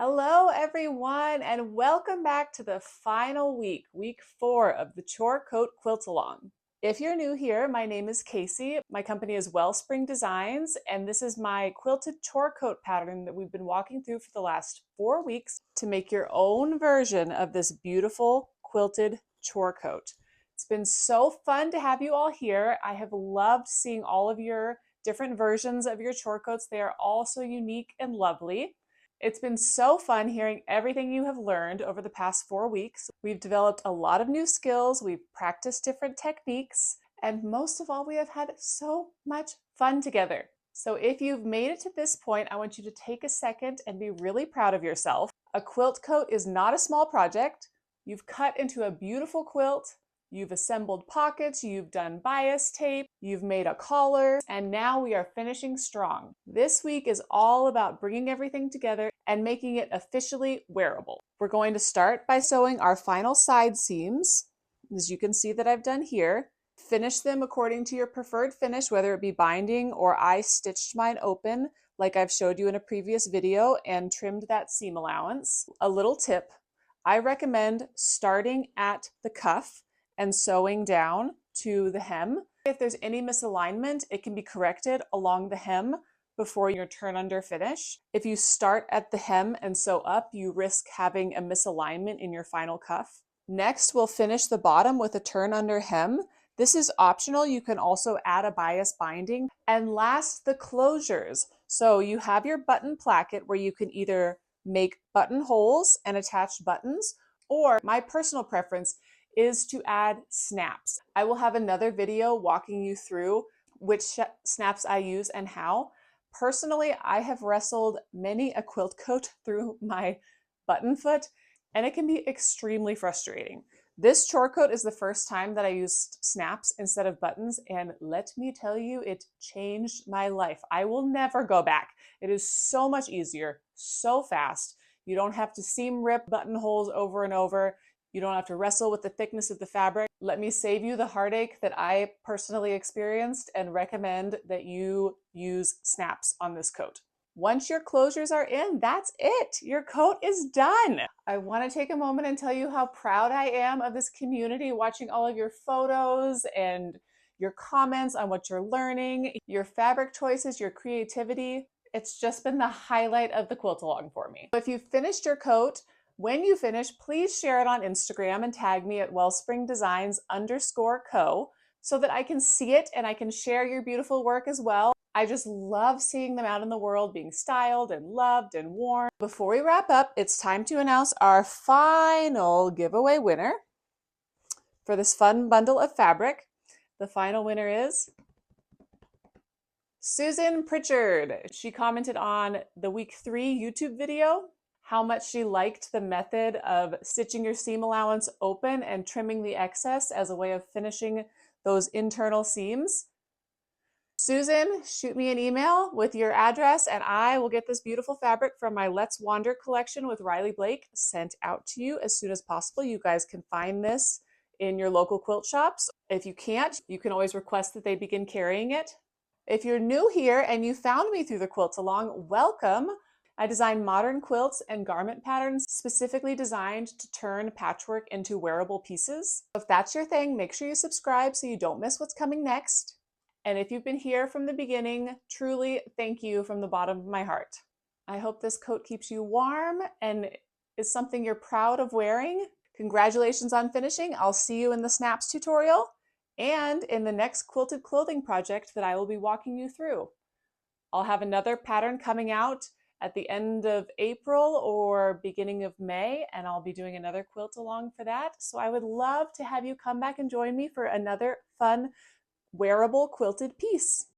Hello, everyone, and welcome back to the final week 4 of the Chore Coat Quilt Along. If you're new here, my name is Casey. My company is Wellspring Designs, and this is my quilted chore coat pattern that we've been walking through for the last 4 weeks to make your own version of this beautiful quilted chore coat. It's been so fun to have you all here. I have loved seeing all of your different versions of your chore coats. They are all so unique and lovely. It's been so fun hearing everything you have learned over the past 4 weeks. We've developed a lot of new skills, we've practiced different techniques, and most of all, we have had so much fun together. So if you've made it to this point, I want you to take a second and be really proud of yourself. A quilt coat is not a small project. You've cut into a beautiful quilt. You've assembled pockets, you've done bias tape, you've made a collar, and now we are finishing strong. This week is all about bringing everything together and making it officially wearable. We're going to start by sewing our final side seams, as you can see that I've done here. Finish them according to your preferred finish, whether it be binding or I stitched mine open, like I've showed you in a previous video, and trimmed that seam allowance. A little tip, I recommend starting at the cuff and sewing down to the hem. If there's any misalignment, it can be corrected along the hem before your turn under finish. If you start at the hem and sew up, you risk having a misalignment in your final cuff. Next, we'll finish the bottom with a turn under hem. This is optional. You can also add a bias binding. And last, the closures. So you have your button placket where you can either make buttonholes and attach buttons, or my personal preference is to add snaps. I will have another video walking you through which snaps I use and how. Personally, I have wrestled many a quilt coat through my button foot, and it can be extremely frustrating. This chore coat is the first time that I used snaps instead of buttons, and let me tell you, it changed my life. I will never go back. It is so much easier, so fast. You don't have to seam rip buttonholes over and over. You don't have to wrestle with the thickness of the fabric. Let me save you the heartache that I personally experienced and recommend that you use snaps on this coat. Once your closures are in, that's it. Your coat is done. I want to take a moment and tell you how proud I am of this community, watching all of your photos and your comments on what you're learning, your fabric choices, your creativity. It's just been the highlight of the quilt along for me. If you've finished your coat, when you finish, please share it on Instagram and tag me at wellspringdesigns_co so that I can see it and I can share your beautiful work as well. I just love seeing them out in the world being styled and loved and worn. Before we wrap up, it's time to announce our final giveaway winner for this fun bundle of fabric. The final winner is Susan Pritchard. She commented on the week 3 YouTube video how much she liked the method of stitching your seam allowance open and trimming the excess as a way of finishing those internal seams. Susan, shoot me an email with your address and I will get this beautiful fabric from my Let's Wander collection with Riley Blake sent out to you as soon as possible. You guys can find this in your local quilt shops. If you can't, you can always request that they begin carrying it. If you're new here and you found me through the Quilt Along, welcome. I design modern quilts and garment patterns specifically designed to turn patchwork into wearable pieces. If that's your thing, make sure you subscribe so you don't miss what's coming next. And if you've been here from the beginning, truly thank you from the bottom of my heart. I hope this coat keeps you warm and is something you're proud of wearing. Congratulations on finishing. I'll see you in the snaps tutorial and in the next quilted clothing project that I will be walking you through. I'll have another pattern coming out at the end of April or beginning of May, and I'll be doing another quilt along for that. So I would love to have you come back and join me for another fun wearable quilted piece.